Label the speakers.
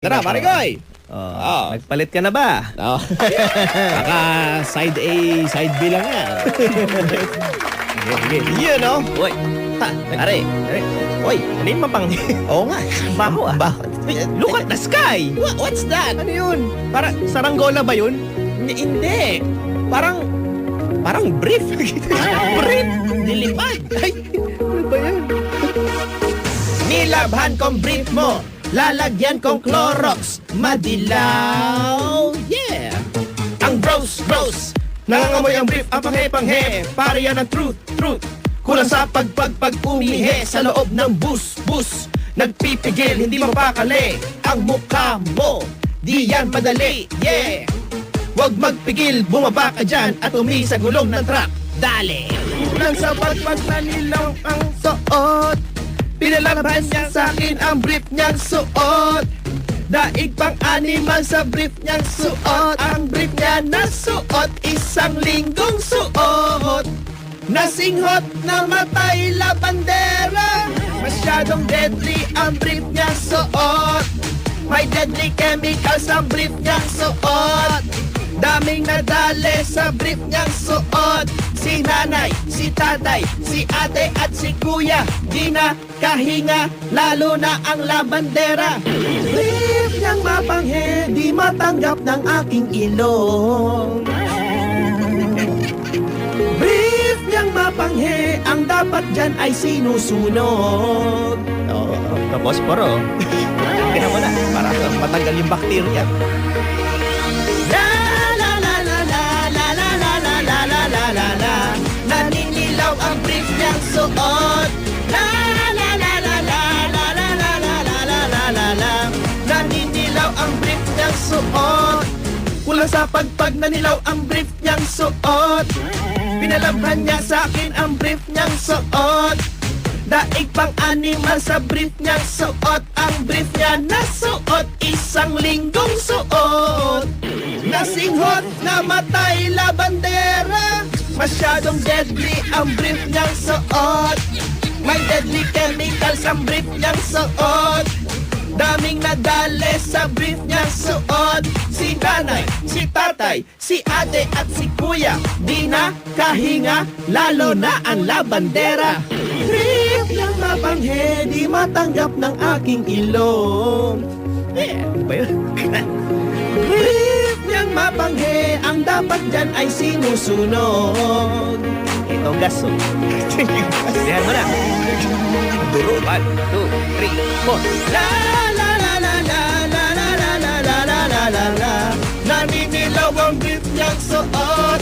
Speaker 1: Tara, pare Koy!
Speaker 2: Nagpalit ka na ba?
Speaker 1: Oh. Baka side A, side B lang yan. Yun, no?
Speaker 2: Uy,
Speaker 1: Pare.
Speaker 2: Uy, ano yung mapanghi?
Speaker 1: Oo nga.
Speaker 2: Baho ah. Look at the sky!
Speaker 1: What's that?
Speaker 2: Ano yun? Para saranggola ba yun?
Speaker 1: Hindi. Parang brief.
Speaker 2: Brief!
Speaker 1: Nilipad.
Speaker 2: Ay, ano ba yan?
Speaker 1: Nilabhan kong brief mo. Lalagyan kong Clorox. Madilaw. Yeah. Ang bros. Nangangamoy ang brief, ang panghe-panghe. Para yan ang truth. Kulang sa pag-umihe sa loob ng bus. Nagpipigil, hindi mapakali. Ang mukha mo, di yan madali. Yeah. Huwag magpigil, bumaba ka dyan at umi sa gulong ng truck. Dali. Nang sa pagpagpanilaw ang suot, pinalaban niya sa akin ang brief niyang suot. Daig pang animal sa brief niyang suot. Ang brief niya na suot, isang linggong suot. Nasinghot na matay la bandera. Masyadong deadly ang brief niyang suot. May deadly chemicals ang brief niyang suot. Daming nadali sa brief niyang suot. Si nanay, si tatay, si ate at si kuya, di na kahinga, lalo na ang labandera. Brief niyang mapanghe, di matanggap ng aking ilong. Brief niyang mapanghe, ang dapat dyan ay sinusunod.
Speaker 2: Tapos poro. Kaya mo na, para matanggal yung bakterya.
Speaker 1: Naninilaw ang brief niyang suot. Naninilaw ang brief niyang suot. Kulang sa pag nanilaw ang brief niyang suot. Pinalabhan niya sa akin ang brief niyang suot. Daig pang animal sa brief niyang suot. Ang brief niya nasuot, isang linggong suot. Nasinghot na matay la bandera. Masyadong deadly ang brief niyang suot. May deadly chemicals ang brief niyang suot. Daming nadali sa brief niyang suot. Si nanay, si tatay, si ate at si kuya, di na kahinga, lalo na ang labandera. Brief niyang mapanghe, di matanggap ng aking ilong.
Speaker 2: Ano ba yun?
Speaker 1: Brief niyang mapanghe, ang dapat dyan ay sinusunod.
Speaker 2: Ito gaso. Yan mo na. Duro. 1, 2, 3, 4.
Speaker 1: La la la la la la la la la la la la la. Naninilaw ang brief niyang suot.